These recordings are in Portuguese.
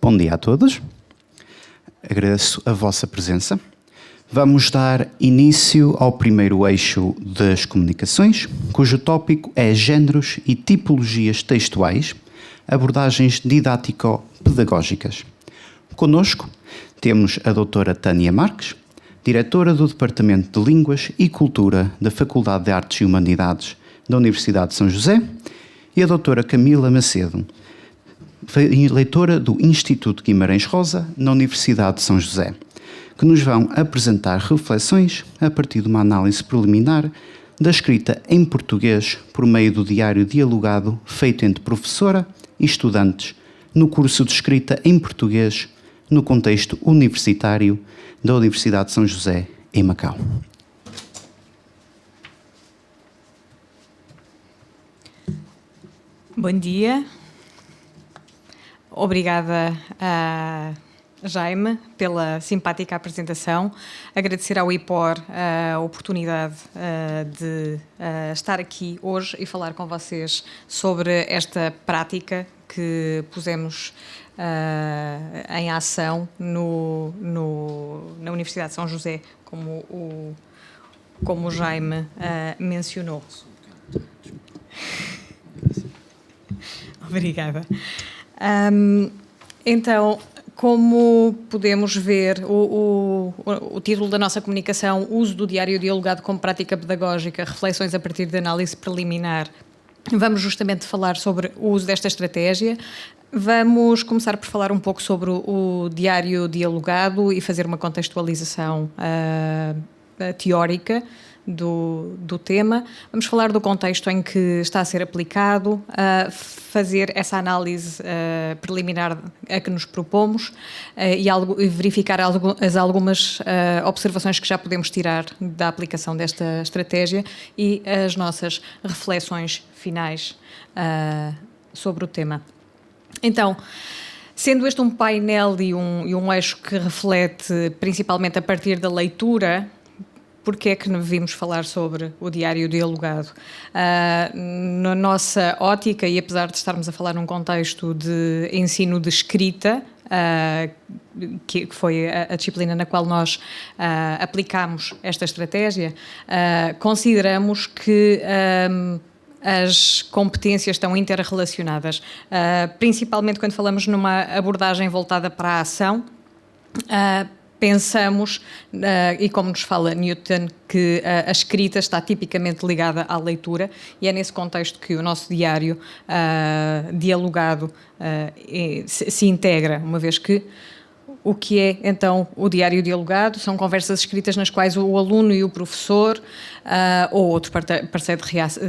Bom dia a todos. Agradeço a vossa presença. Vamos dar início ao primeiro eixo das comunicações, cujo tópico é géneros e tipologias textuais, abordagens didático-pedagógicas. Conosco temos a doutora Tânia Marques, diretora do Departamento de Línguas e Cultura da Faculdade de Artes e Humanidades da Universidade de São José, e a doutora Camila Macedo, leitora do Instituto Guimarães Rosa na Universidade de São José, que nos vão apresentar reflexões a partir de uma análise preliminar da escrita em português por meio do diário dialogado feito entre professora e estudantes no curso de escrita em português no contexto universitário da Universidade de São José, em Macau. Bom dia. Obrigada a Jaime pela simpática apresentação. Agradecer ao IPOR a oportunidade de estar aqui hoje e falar com vocês sobre esta prática que pusemos em ação na Universidade de São José, como o Jaime mencionou. Obrigada. Então, como podemos ver, o título da nossa comunicação, Uso do Diário Dialogado como Prática Pedagógica, Reflexões a partir de Análise Preliminar. Vamos justamente falar sobre o uso desta estratégia. Vamos começar por falar um pouco sobre o diário dialogado e fazer uma contextualização teórica do tema. Vamos falar do contexto em que está a ser aplicado, fazer essa análise preliminar a que nos propomos e verificar algumas observações que já podemos tirar da aplicação desta estratégia e as nossas reflexões finais sobre o tema. Então, sendo este um painel e um eixo que reflete principalmente a partir da leitura, porque é que vimos falar sobre o diário dialogado? Na nossa ótica, e apesar de estarmos a falar num contexto de ensino de escrita, que foi a disciplina na qual nós aplicámos esta estratégia, consideramos que as competências estão interrelacionadas, principalmente quando falamos numa abordagem voltada para a ação. Pensamos, e como nos fala Newton, que a escrita está tipicamente ligada à leitura, e é nesse contexto que o nosso diário dialogado se integra, uma vez que o que é, então, o diário dialogado? São conversas escritas nas quais o aluno e o professor, ou outro parceiro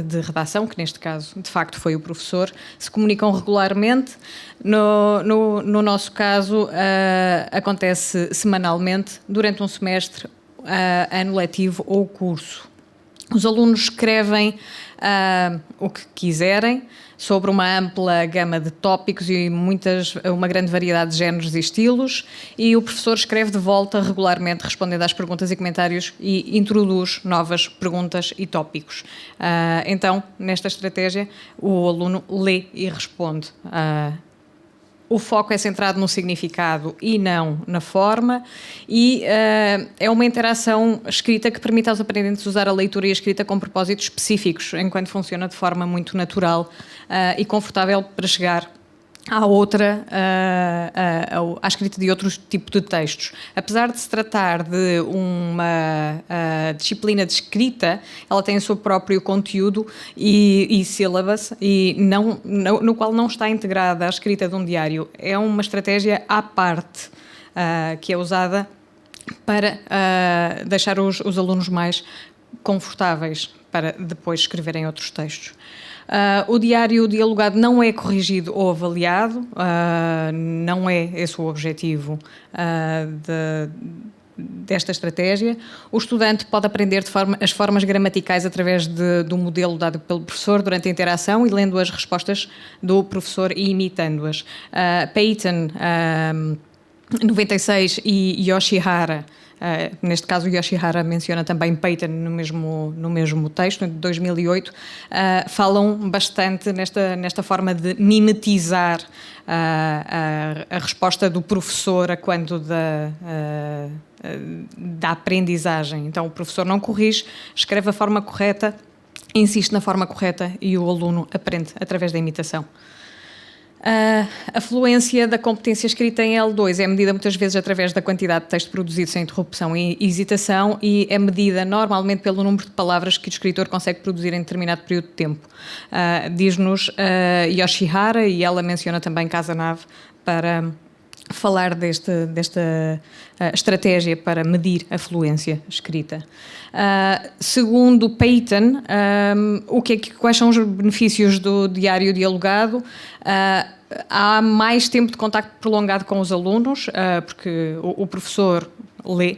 de redação, que neste caso, de facto, foi o professor, se comunicam regularmente. No nosso caso, acontece semanalmente, durante um semestre, ano letivo ou curso. Os alunos escrevem o que quiserem, sobre uma ampla gama de tópicos e uma grande variedade de géneros e estilos, e o professor escreve de volta regularmente, respondendo às perguntas e comentários, e introduz novas perguntas e tópicos. Então, nesta estratégia, o aluno lê e responde. O foco é centrado no significado e não na forma, e é uma interação escrita que permite aos aprendentes usar a leitura e a escrita com propósitos específicos, enquanto funciona de forma muito natural e confortável para chegar à escrita de outros tipos de textos. Apesar de se tratar de uma disciplina de escrita, ela tem o seu próprio conteúdo e sílabas, e no qual não está integrada a escrita de um diário. É uma estratégia à parte que é usada para deixar os alunos mais confortáveis para depois escreverem outros textos. O diário dialogado não é corrigido ou avaliado, não é esse o objetivo desta estratégia. O estudante pode aprender as formas gramaticais através do modelo dado pelo professor durante a interação e lendo as respostas do professor e imitando-as. Peyton 96 e Yoshihara, neste caso o Yoshihara menciona também Peyton no mesmo texto, de 2008, falam bastante nesta forma de mimetizar a resposta do professor a quando da aprendizagem. Então o professor não corrige, escreve a forma correta, insiste na forma correta e o aluno aprende através da imitação. A fluência da competência escrita em L2 é medida muitas vezes através da quantidade de texto produzido sem interrupção e hesitação e é medida normalmente pelo número de palavras que o escritor consegue produzir em determinado período de tempo. Diz-nos Yoshihara, e ela menciona também Cazenave para falar desta estratégia para medir a fluência escrita. Segundo Peyton, quais são os benefícios do diário dialogado? Há mais tempo de contacto prolongado com os alunos, porque o professor lê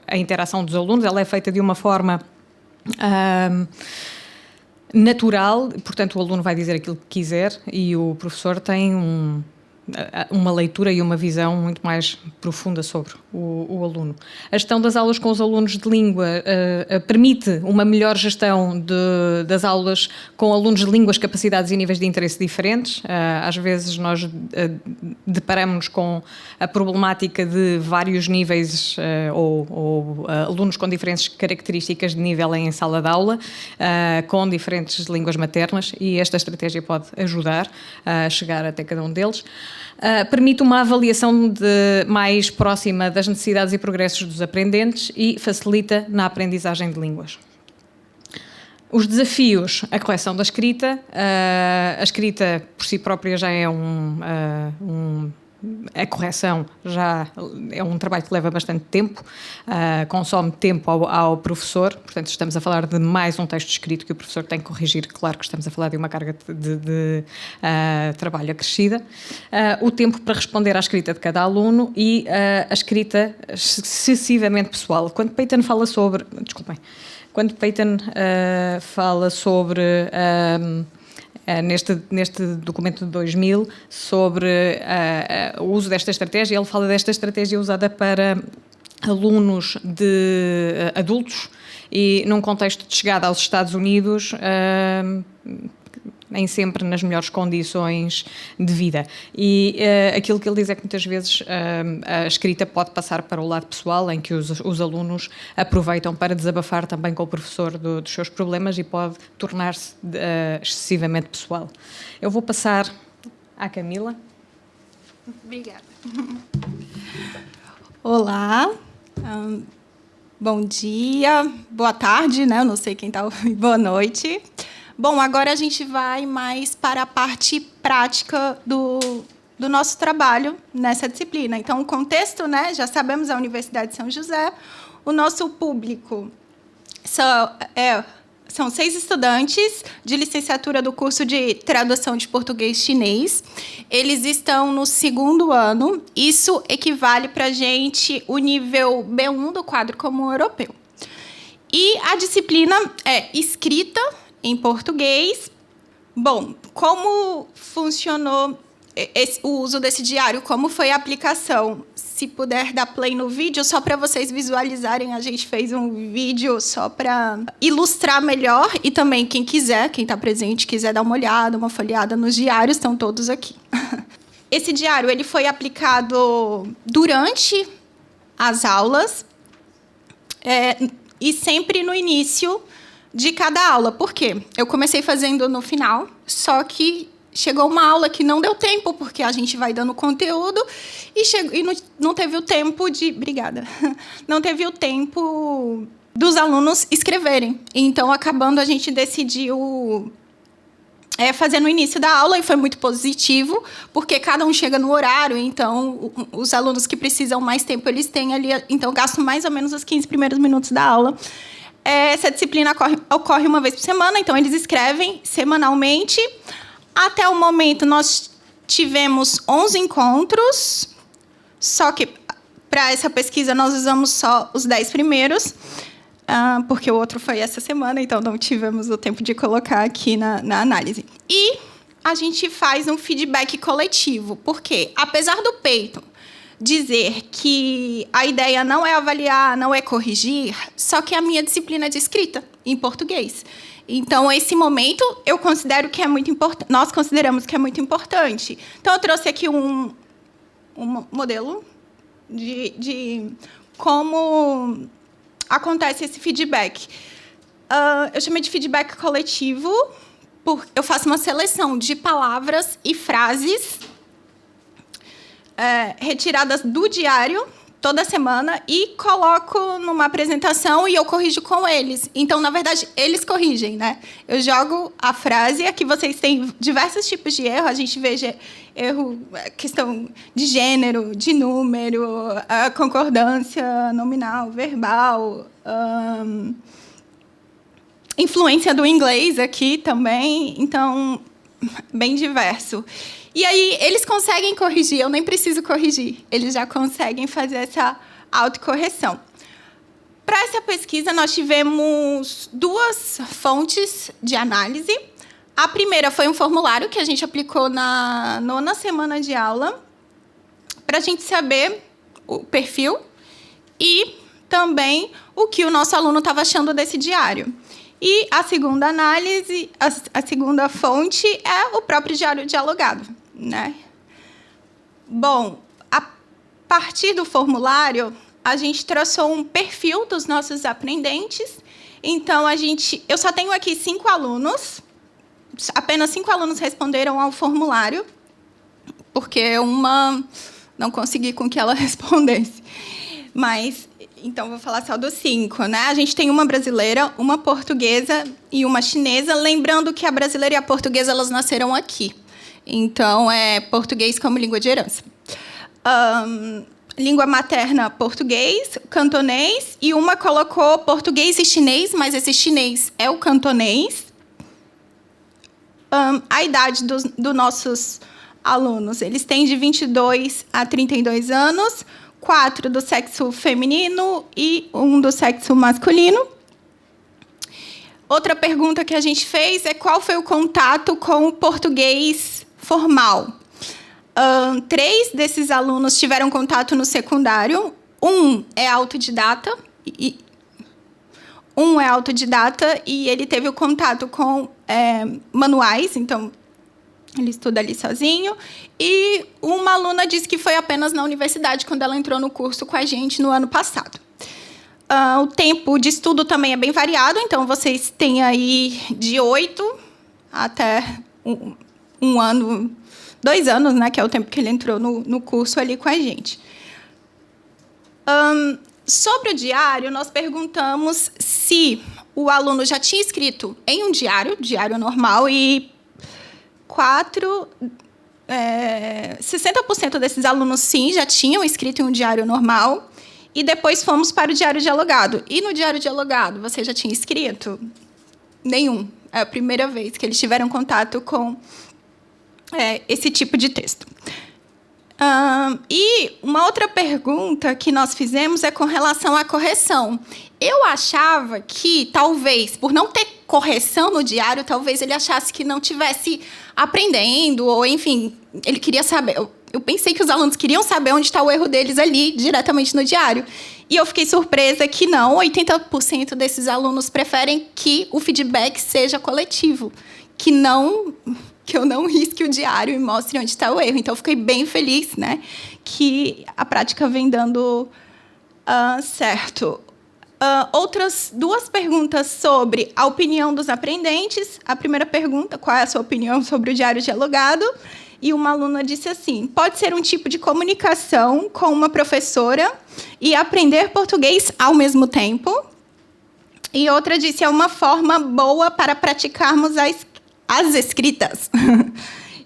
a interação dos alunos, ela é feita de uma forma natural, portanto o aluno vai dizer aquilo que quiser e o professor tem uma leitura e uma visão muito mais profunda sobre o aluno. A gestão das aulas com os alunos de língua permite uma melhor gestão das aulas com alunos de línguas, capacidades e níveis de interesse diferentes. Às vezes nós deparamos com a problemática de vários níveis ou alunos com diferentes características de nível em sala de aula, com diferentes línguas maternas, e esta estratégia pode ajudar a chegar até cada um deles. Permite uma avaliação mais próxima das necessidades e progressos dos aprendentes e facilita na aprendizagem de línguas. Os desafios: a correção da escrita. A escrita por si própria já é a correção já é um trabalho que leva bastante tempo, consome tempo ao professor, portanto estamos a falar de mais um texto escrito que o professor tem que corrigir. Claro que estamos a falar de uma carga de trabalho acrescida. O tempo para responder à escrita de cada aluno e a escrita excessivamente pessoal. Quando Peyton fala sobre... neste documento de 2000, sobre o uso desta estratégia, ele fala desta estratégia usada para alunos de adultos e num contexto de chegada aos Estados Unidos, nem sempre nas melhores condições de vida. E aquilo que ele diz é que muitas vezes a escrita pode passar para o lado pessoal, em que os alunos aproveitam para desabafar também com o professor dos seus problemas e pode tornar-se excessivamente pessoal. Eu vou passar à Camila. Obrigada. Olá, bom dia, boa tarde, né? Eu não sei quem está ouvindo, boa noite. Bom, agora a gente vai mais para a parte prática do nosso trabalho nessa disciplina. Então, o contexto, né, já sabemos, a Universidade de São José. O nosso público são 6 estudantes de licenciatura do curso de tradução de português-chinês. Eles estão no 2º ano. Isso equivale para a gente o nível B1 do quadro comum europeu. E a disciplina é escrita em português. Bom, como funcionou o uso desse diário? Como foi a aplicação? Se puder dar play no vídeo, só para vocês visualizarem, a gente fez um vídeo só para ilustrar melhor, e também quem quiser, quem está presente, quiser dar uma olhada, uma folheada nos diários, estão todos aqui. Esse diário ele foi aplicado durante as aulas e sempre no início de cada aula. Por quê? Eu comecei fazendo no final, só que chegou uma aula que não deu tempo, porque a gente vai dando conteúdo e não teve o tempo de... Obrigada. Não teve o tempo dos alunos escreverem. Então, acabando, a gente decidiu fazer no início da aula, e foi muito positivo, porque cada um chega no horário, então os alunos que precisam mais tempo, eles têm ali... Então, gastam mais ou menos os 15 primeiros minutos da aula. Essa disciplina ocorre uma vez por semana, então eles escrevem semanalmente. Até o momento, nós tivemos 11 encontros, só que para essa pesquisa nós usamos só os 10 primeiros, porque o outro foi essa semana, então não tivemos o tempo de colocar aqui na análise. E a gente faz um feedback coletivo, porque, apesar do Peyton dizer que a ideia não é avaliar, não é corrigir, só que a minha disciplina é de escrita, em português. Então, esse momento, eu considero que é muito importante. Nós consideramos que é muito importante. Então, eu trouxe aqui um modelo de como acontece esse feedback. Eu chamei de feedback coletivo, porque eu faço uma seleção de palavras e frases retiradas do diário toda semana e coloco numa apresentação e eu corrijo com eles. Então, na verdade, eles corrigem, né? Eu jogo a frase, aqui vocês têm diversos tipos de erro, a gente vê erro, questão de gênero, de número, a concordância nominal, verbal, influência do inglês aqui também, então, bem diverso. E aí, eles conseguem corrigir, eu nem preciso corrigir, eles já conseguem fazer essa autocorreção. Para essa pesquisa, nós tivemos 2 fontes de análise. A primeira foi um formulário que a gente aplicou na 9ª semana de aula, para a gente saber o perfil e também o que o nosso aluno estava achando desse diário. E a segunda análise, a segunda fonte é o próprio diário dialogado, né? Bom, a partir do formulário, a gente traçou um perfil dos nossos aprendentes. Então, eu só tenho aqui 5 alunos, apenas 5 alunos responderam ao formulário, porque uma não consegui com que ela respondesse. Mas então, vou falar só dos 5, né? A gente tem uma brasileira, uma portuguesa e uma chinesa. Lembrando que a brasileira e a portuguesa, elas nasceram aqui. Então, é português como língua de herança. Língua materna, português, cantonês. E uma colocou português e chinês, mas esse chinês é o cantonês. A idade dos nossos alunos, eles têm de 22 a 32 anos. 4 do sexo feminino e 1 do sexo masculino. Outra pergunta que a gente fez é qual foi o contato com o português formal. 3 desses alunos tiveram contato no secundário. 1 é autodidata. E ele teve o contato com manuais, então ele estuda ali sozinho. E uma aluna disse que foi apenas na universidade, quando ela entrou no curso com a gente no ano passado. O tempo de estudo também é bem variado, então vocês têm aí de 8 até 1 ano, 2 anos, né, que é o tempo que ele entrou no curso ali com a gente. Sobre o diário, nós perguntamos se o aluno já tinha escrito em um diário normal, e 60% desses alunos, sim, já tinham escrito em um diário normal. E depois fomos para o diário dialogado. E no diário dialogado, você já tinha escrito? Nenhum. É a primeira vez que eles tiveram contato com esse tipo de texto. E uma outra pergunta que nós fizemos é com relação à correção. Eu achava que, talvez, por não ter correção no diário, talvez ele achasse que não tivesse aprendendo, ou, enfim, ele queria saber. Eu pensei que os alunos queriam saber onde está o erro deles ali, diretamente no diário. E eu fiquei surpresa que não, 80% desses alunos preferem que o feedback seja coletivo, que eu não risque o diário e mostre onde está o erro. Então, eu fiquei bem feliz, né, que a prática vem dando certo. Outras 2 perguntas sobre a opinião dos aprendentes. A primeira pergunta, qual é a sua opinião sobre o diário dialogado? E uma aluna disse assim: pode ser um tipo de comunicação com uma professora e aprender português ao mesmo tempo. E outra disse: é uma forma boa para praticarmos as escritas.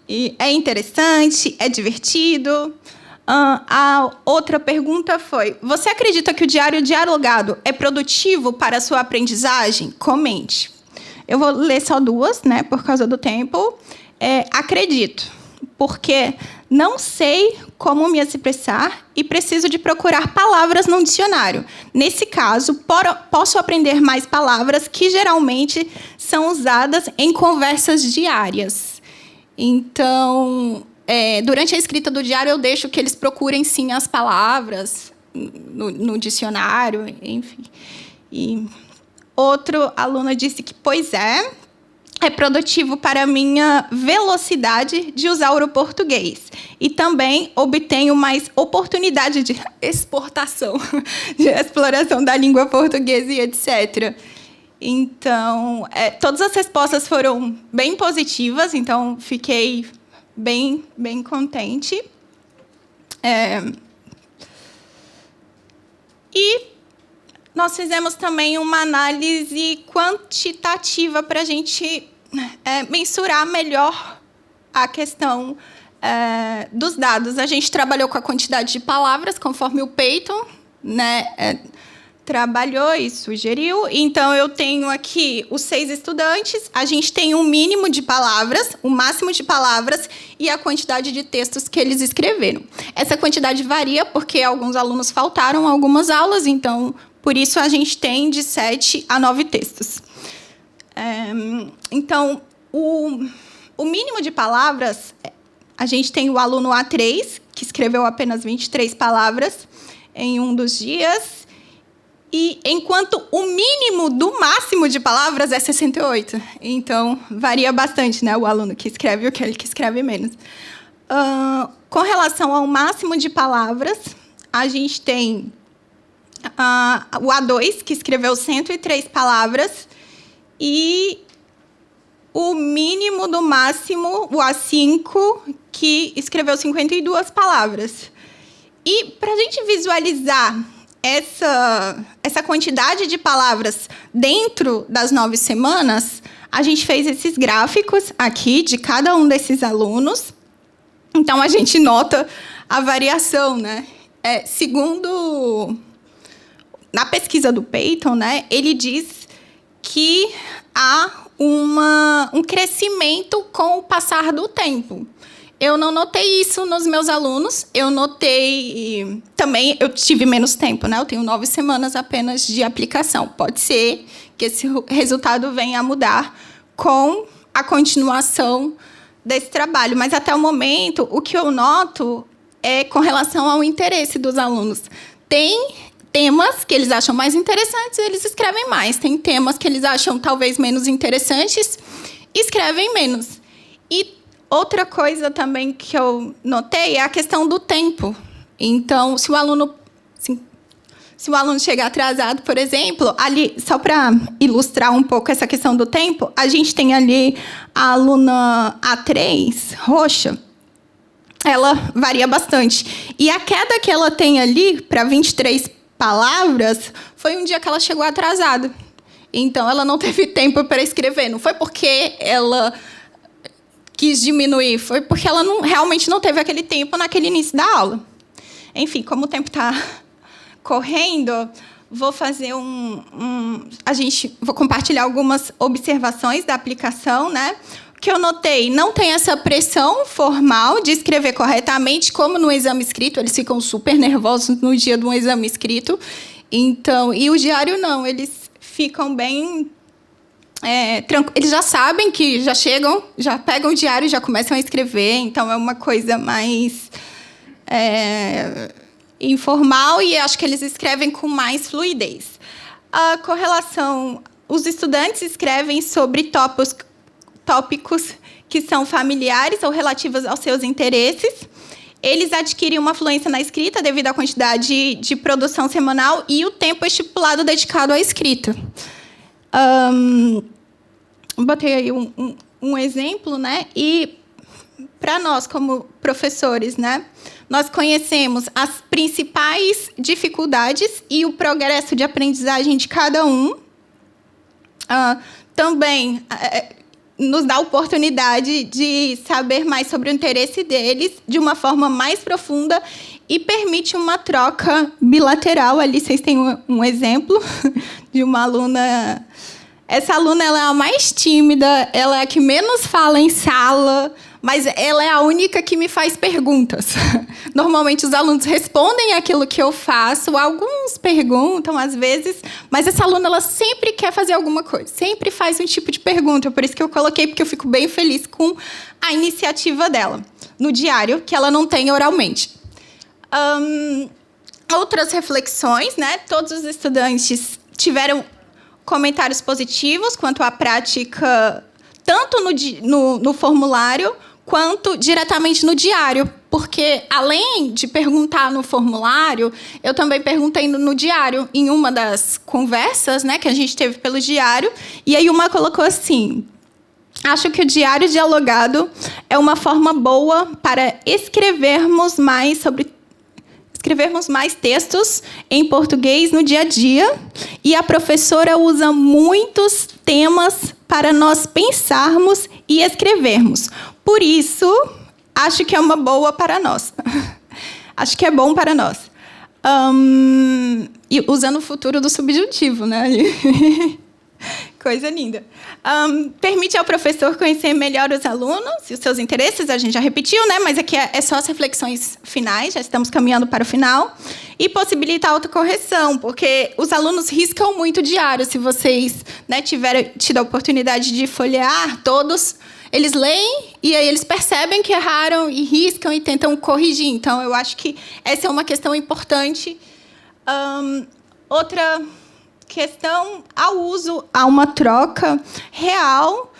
E é interessante, é divertido. A outra pergunta foi: você acredita que o diário dialogado é produtivo para a sua aprendizagem? Comente. Eu vou ler só 2, né, por causa do tempo. Acredito, porque não sei como me expressar e preciso de procurar palavras no dicionário. Nesse caso, posso aprender mais palavras que geralmente são usadas em conversas diárias. Então, durante a escrita do diário, eu deixo que eles procurem, sim, as palavras no dicionário, enfim. E outro aluno disse que, pois é produtivo para a minha velocidade de usar o português. E também obtenho mais oportunidade de exportação, de exploração da língua portuguesa e etc. Então, todas as respostas foram bem positivas, então fiquei bem contente. E nós fizemos também uma análise quantitativa para a gente mensurar melhor a questão dos dados. A gente trabalhou com a quantidade de palavras, conforme o Peyton, né, trabalhou e sugeriu. Então, eu tenho aqui os 6 estudantes, a gente tem um mínimo de palavras, o máximo de palavras e a quantidade de textos que eles escreveram. Essa quantidade varia porque alguns alunos faltaram algumas aulas, então, por isso, a gente tem de 7 a 9 textos. Então, o mínimo de palavras, a gente tem o aluno A3, que escreveu apenas 23 palavras em um dos dias, e enquanto o mínimo do máximo de palavras é 68. Então, varia bastante, né, o aluno que escreve e aquele que escreve menos. Com relação ao máximo de palavras, a gente tem o A2, que escreveu 103 palavras, e o mínimo do máximo, o A5, que escreveu 52 palavras. E, para a gente visualizar essa quantidade de palavras dentro das 9 semanas, a gente fez esses gráficos aqui de cada um desses alunos. Então, a gente nota a variação, né? Segundo... Na pesquisa do Peyton, né, ele diz que há um crescimento com o passar do tempo. Eu não notei isso nos meus alunos. Eu notei... Também, eu tive menos tempo, né? Eu tenho 9 semanas apenas de aplicação. Pode ser que esse resultado venha a mudar com a continuação desse trabalho. Mas, até o momento, o que eu noto é com relação ao interesse dos alunos. Tem temas que eles acham mais interessantes, eles escrevem mais. Tem temas que eles acham talvez menos interessantes, escrevem menos. E outra coisa também que eu notei é a questão do tempo. Então, se o aluno chegar atrasado, por exemplo, ali, só para ilustrar um pouco essa questão do tempo, a gente tem ali a aluna A3, roxa, ela varia bastante. E a queda que ela tem ali para 23 palavras foi um dia que ela chegou atrasada. Então, ela não teve tempo para escrever. Não foi porque ela quis diminuir, foi porque ela realmente não teve aquele tempo naquele início da aula. Enfim, como o tempo está correndo, vou fazer vou compartilhar algumas observações da aplicação, né? O que eu notei, não tem essa pressão formal de escrever corretamente, como no exame escrito, eles ficam super nervosos no dia de um exame escrito. Então, e o diário não, eles ficam bem eles já sabem que já chegam, já pegam o diário e já começam a escrever, então é uma coisa mais informal e acho que eles escrevem com mais fluidez. A correlação, os estudantes escrevem sobre tópicos que são familiares ou relativos aos seus interesses. Eles adquirem uma fluência na escrita devido à quantidade de produção semanal e o tempo estipulado dedicado à escrita. Botei aí um exemplo, né? E para nós, como professores, né, nós conhecemos as principais dificuldades e o progresso de aprendizagem de cada um. Também nos dá a oportunidade de saber mais sobre o interesse deles de uma forma mais profunda e permite uma troca bilateral. Ali vocês têm um exemplo de uma aluna. Essa aluna ela é a mais tímida, ela é a que menos fala em sala, mas ela é a única que me faz perguntas. Normalmente os alunos respondem aquilo que eu faço, alguns perguntam às vezes, mas essa aluna ela sempre quer fazer alguma coisa, sempre faz um tipo de pergunta, por isso que eu coloquei, porque eu fico bem feliz com a iniciativa dela no diário, que ela não tem oralmente. Outras reflexões, né? Todos os estudantes tiveram comentários positivos quanto à prática, tanto no formulário quanto diretamente no diário, porque além de perguntar no formulário, eu também perguntei no diário, em uma das conversas, né, que a gente teve pelo diário, e aí uma colocou assim: acho que o diário dialogado é uma forma boa para escrevermos mais textos em português no dia a dia, e a professora usa muitos temas para nós pensarmos e escrevermos. Por isso, acho que é uma boa para nós. Acho que é bom para nós. E usando o futuro do subjuntivo, né? Coisa linda. Permite ao professor conhecer melhor os alunos e os seus interesses, a gente já repetiu, né? Mas aqui é só as reflexões finais, já estamos caminhando para o final. E possibilita a autocorreção, porque os alunos riscam muito diário. Se vocês, né, tiverem tido a oportunidade de folhear, todos, eles leem e aí eles percebem que erraram e riscam e tentam corrigir. Então, eu acho que essa é uma questão importante. Outra questão ao uso, a uma troca real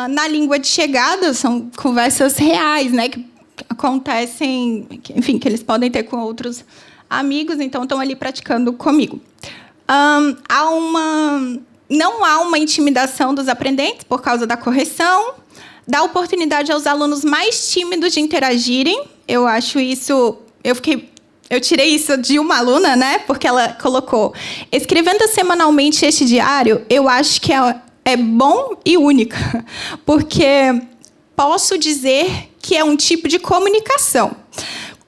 na língua de chegada, são conversas reais, né, que acontecem, enfim, que eles podem ter com outros amigos, então estão ali praticando comigo. Não há uma intimidação dos aprendentes por causa da correção, dá oportunidade aos alunos mais tímidos de interagirem. Eu acho isso, eu tirei isso de uma aluna, né? Porque ela colocou: escrevendo semanalmente este diário, eu acho que é bom e única, porque posso dizer que é um tipo de comunicação.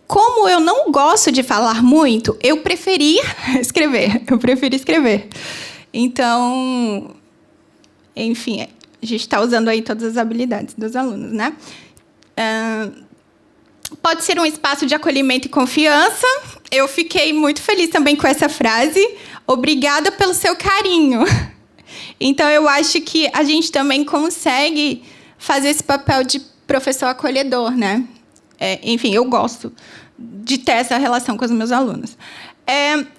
Como eu não gosto de falar muito, eu preferi escrever. Então, enfim, a gente está usando aí todas as habilidades dos alunos, né? Pode ser um espaço de acolhimento e confiança. Eu fiquei muito feliz também com essa frase. Obrigada pelo seu carinho. Então, eu acho que a gente também consegue fazer esse papel de professor acolhedor, né? Enfim, eu gosto de ter essa relação com os meus alunos.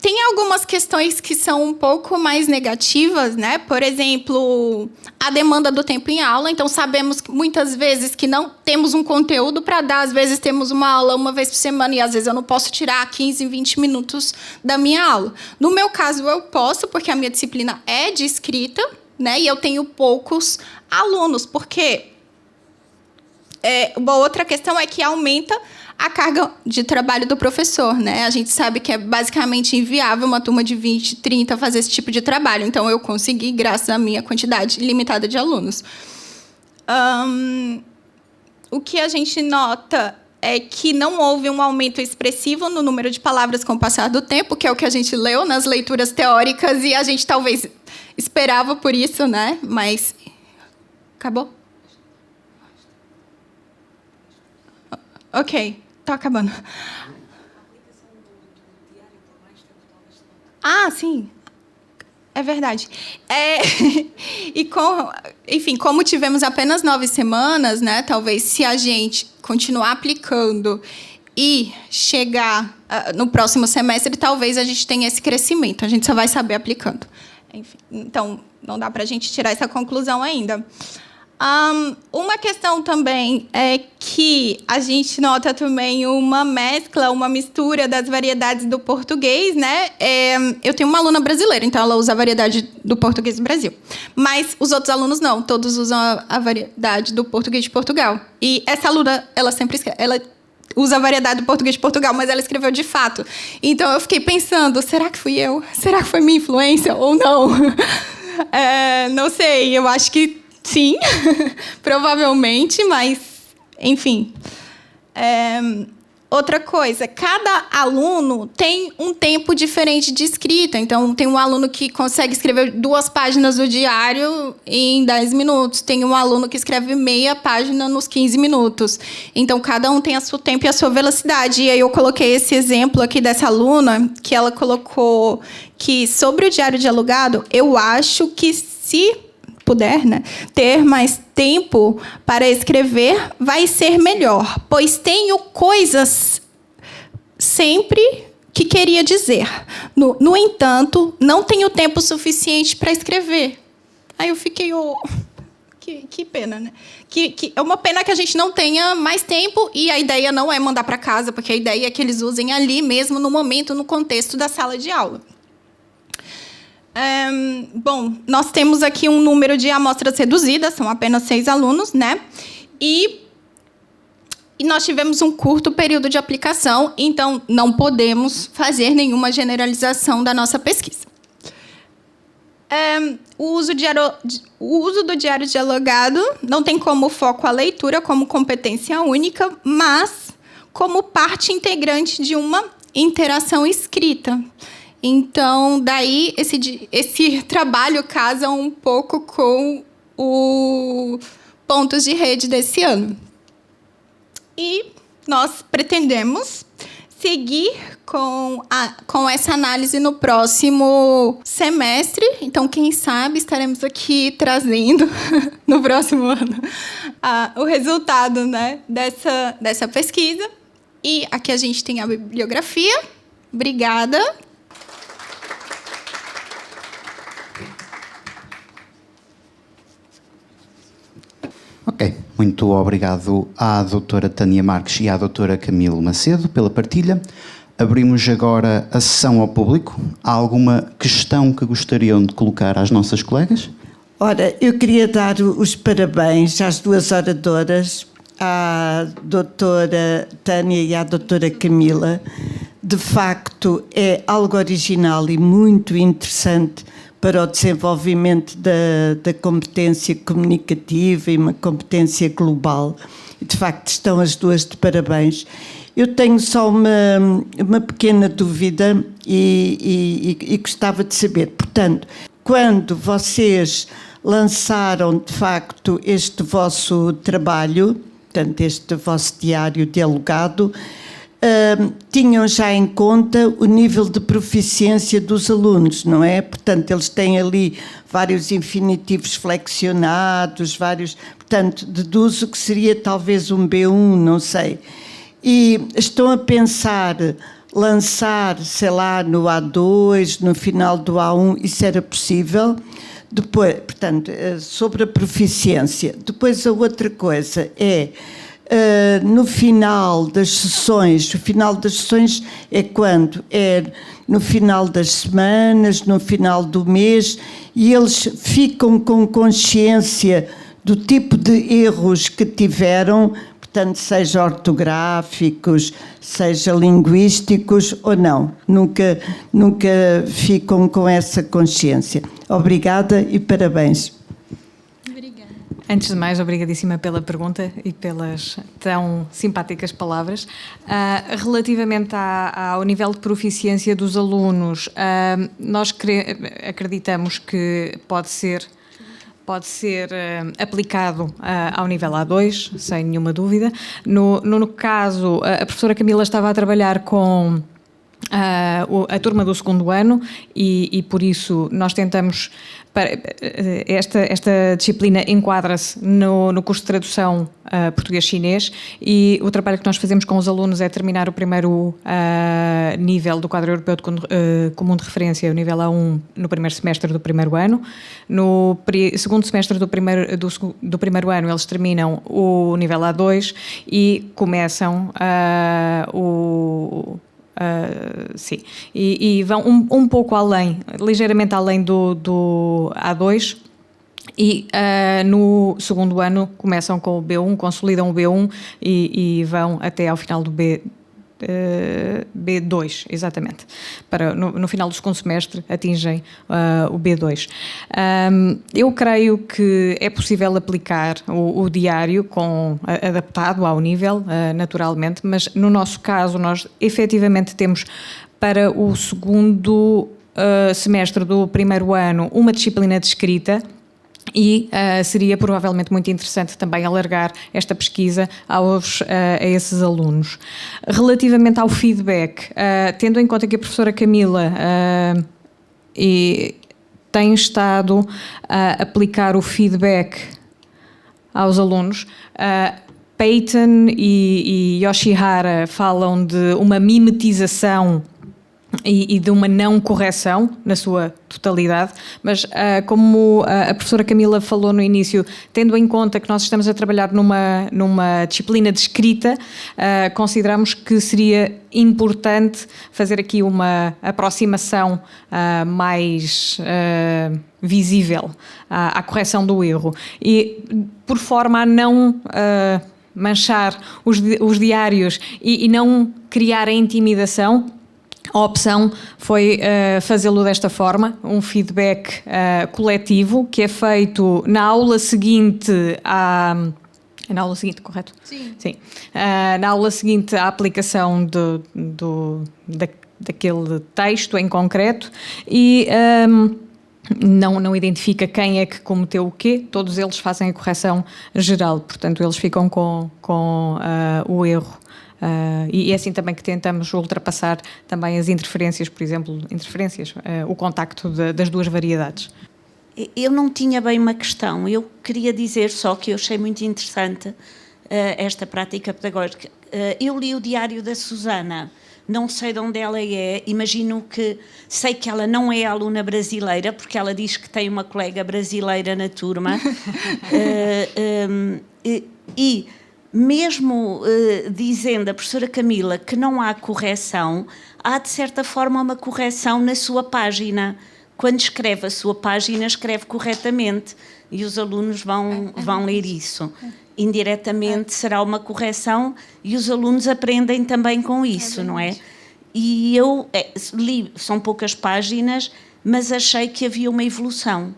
Tem algumas questões que são um pouco mais negativas, né? Por exemplo, a demanda do tempo em aula. Então, sabemos que muitas vezes que não temos um conteúdo para dar. Às vezes, temos uma aula uma vez por semana e, às vezes, eu não posso tirar 15, 20 minutos da minha aula. No meu caso, eu posso, porque a minha disciplina é de escrita, né? E eu tenho poucos alunos, porque uma outra questão é que aumenta a carga de trabalho do professor, né? A gente sabe que é basicamente inviável uma turma de 20, 30 fazer esse tipo de trabalho. Então, eu consegui, graças à minha quantidade limitada de alunos. O que a gente nota é que não houve um aumento expressivo no número de palavras com o passar do tempo, que é o que a gente leu nas leituras teóricas, e a gente talvez esperava por isso, né? Mas acabou? Ok, está acabando. Ah, sim. É verdade. E enfim, como tivemos apenas 9 semanas, né? Talvez se a gente continuar aplicando e chegar no próximo semestre, talvez a gente tenha esse crescimento. A gente só vai saber aplicando. Enfim, então, não dá para a gente tirar essa conclusão ainda. Uma questão também é que a gente nota também uma mescla, uma mistura das variedades do português, né? Eu tenho uma aluna brasileira, então ela usa a variedade do português do Brasil. Mas os outros alunos não, todos usam a variedade do português de Portugal. E essa aluna, ela usa a variedade do português de Portugal, mas ela escreveu de fato. Então eu fiquei pensando, será que fui eu? Será que foi minha influência ou não? Não sei, eu acho que sim, provavelmente, mas, enfim. Outra coisa, cada aluno tem um tempo diferente de escrita. Então, tem um aluno que consegue escrever 2 páginas do diário em 10 minutos. Tem um aluno que escreve meia página nos 15 minutos. Então, cada um tem o seu tempo e a sua velocidade. E aí eu coloquei esse exemplo aqui dessa aluna, que ela colocou que sobre o diário de alugado, eu acho que se puder, né, ter mais tempo para escrever, vai ser melhor, pois tenho coisas sempre que queria dizer. No entanto, não tenho tempo suficiente para escrever. Aí eu fiquei, que pena, né? Que é uma pena que a gente não tenha mais tempo, e a ideia não é mandar para casa, porque a ideia é que eles usem ali mesmo, no momento, no contexto da sala de aula. Bom, nós temos aqui um número de amostras reduzidas, são apenas 6 alunos, né? E nós tivemos um curto período de aplicação, então não podemos fazer nenhuma generalização da nossa pesquisa. O uso do diário dialogado não tem como foco a leitura como competência única, mas como parte integrante de uma interação escrita. Então, daí, esse trabalho casa um pouco com o pontos de rede desse ano. E nós pretendemos seguir com essa análise no próximo semestre. Então, quem sabe, estaremos aqui trazendo, no próximo ano, o resultado, né, dessa pesquisa. E aqui a gente tem a bibliografia. Obrigada. Ok, muito obrigado à doutora Tânia Marques e à doutora Camila Macedo pela partilha. Abrimos agora a sessão ao público. Há alguma questão que gostariam de colocar às nossas colegas? Ora, eu queria dar os parabéns às 2 oradoras, à doutora Tânia e à doutora Camila. De facto, é algo original e muito interessante para o desenvolvimento da competência comunicativa e uma competência global. De facto, estão as 2 de parabéns. Eu tenho só uma pequena dúvida e gostava de saber. Portanto, quando vocês lançaram, de facto, este vosso trabalho, portanto, este vosso diário dialogado, tinham já em conta o nível de proficiência dos alunos, não é? Portanto, eles têm ali vários infinitivos flexionados, portanto, deduzo que seria talvez um B1, não sei. E estão a pensar lançar, sei lá, no A2, no final do A1, isso era possível? Depois, portanto, sobre a proficiência. Depois, a outra coisa é... no final das sessões, o final das sessões é quando? É no final das semanas, no final do mês, e eles ficam com consciência do tipo de erros que tiveram, portanto, seja ortográficos, seja linguísticos ou não. Nunca ficam com essa consciência. Obrigada e parabéns. Antes de mais, obrigadíssima pela pergunta e pelas tão simpáticas palavras. Relativamente ao nível de proficiência dos alunos, nós acreditamos que pode ser aplicado ao nível A2, sem nenhuma dúvida. No caso, a professora Camila estava a trabalhar com a turma do 2º ano e por isso nós tentamos... Esta disciplina enquadra-se no curso de tradução português-chinês e o trabalho que nós fazemos com os alunos é terminar o primeiro nível do quadro europeu comum de referência, o nível A1, no primeiro semestre do primeiro ano. No segundo semestre do primeiro ano eles terminam o nível A2 e começam sim, e vão um pouco além, ligeiramente além do A2 e no 2º ano começam com o B1, consolidam o B1 e vão até ao final do B2, exatamente. No final do segundo semestre atingem o B2. Eu creio que é possível aplicar o diário adaptado ao nível, naturalmente, mas no nosso caso nós efetivamente temos para o segundo semestre do primeiro ano uma disciplina de escrita. E seria provavelmente muito interessante também alargar esta pesquisa a esses alunos. Relativamente ao feedback, tendo em conta que a professora Camila tem estado a aplicar o feedback aos alunos, Peyton e Yoshihara falam de uma mimetização e de uma não correção na sua totalidade, mas como a professora Camila falou no início, tendo em conta que nós estamos a trabalhar numa disciplina de escrita, consideramos que seria importante fazer aqui uma aproximação mais visível à correção do erro e por forma a não manchar os diários e não criar a intimidação. A opção foi fazê-lo desta forma, um feedback coletivo que é feito na aula seguinte na aula seguinte, correto? Sim. Sim. Na aula seguinte à aplicação daquele texto em concreto e não identifica quem é que cometeu o quê, todos eles fazem a correção geral, portanto eles ficam com o erro. E é assim também que tentamos ultrapassar também as interferências, por exemplo, o contacto das duas variedades. Eu não tinha bem uma questão, eu queria dizer só que eu achei muito interessante esta prática pedagógica. Eu li o diário da Susana, não sei de onde ela é, sei que ela não é aluna brasileira, porque ela diz que tem uma colega brasileira na turma, e mesmo dizendo a professora Camila que não há correção, há de certa forma uma correção na sua página. Quando escreve a sua página, escreve corretamente e os alunos vão ler isso. Indiretamente será uma correção e os alunos aprendem também com isso, não é? E eu li, são poucas páginas, mas achei que havia uma evolução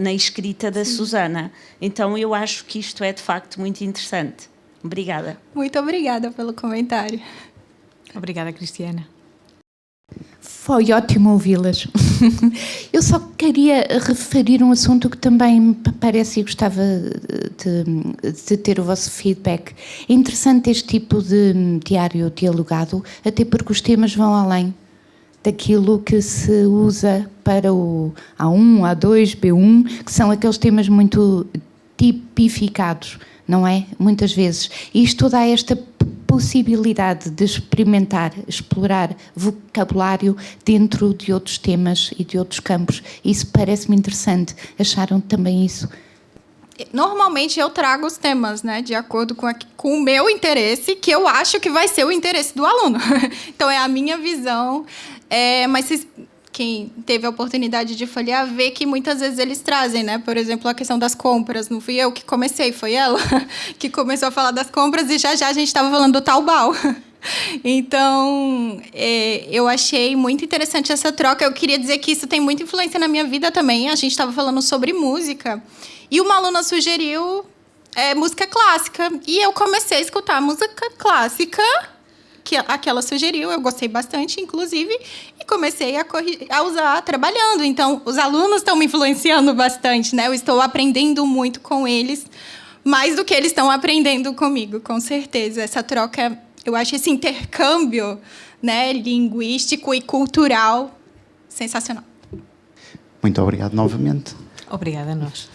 na escrita da Susana. Então eu acho que isto é de facto muito interessante. Obrigada. Muito obrigada pelo comentário. Obrigada, Cristiana. Foi ótimo ouvi-las. Eu só queria referir um assunto que também me parece e gostava de ter o vosso feedback. É interessante este tipo de diário dialogado, até porque os temas vão além daquilo que se usa para o A1, A2, B1, que são aqueles temas muito tipificados, não é? Muitas vezes. E isto dá esta possibilidade de explorar vocabulário dentro de outros temas e de outros campos. Isso parece-me interessante. Acharam também isso? Normalmente eu trago os temas, né, de acordo com o meu interesse, que eu acho que vai ser o interesse do aluno. Então é a minha visão. Mas quem teve a oportunidade de folhear vê que muitas vezes eles trazem, né? Por exemplo, a questão das compras. Não fui eu que comecei, foi ela que começou a falar das compras e já a gente estava falando do Taobao. Então, eu achei muito interessante essa troca. Eu queria dizer que isso tem muita influência na minha vida também. A gente estava falando sobre música e uma aluna sugeriu música clássica. E eu comecei a escutar música clássica que ela sugeriu, eu gostei bastante, inclusive, e comecei a usar trabalhando. Então, os alunos estão me influenciando bastante, né? Eu estou aprendendo muito com eles, mais do que eles estão aprendendo comigo, com certeza. Essa troca, eu acho esse intercâmbio, né, linguístico e cultural sensacional. Muito obrigado novamente. Obrigada a nós.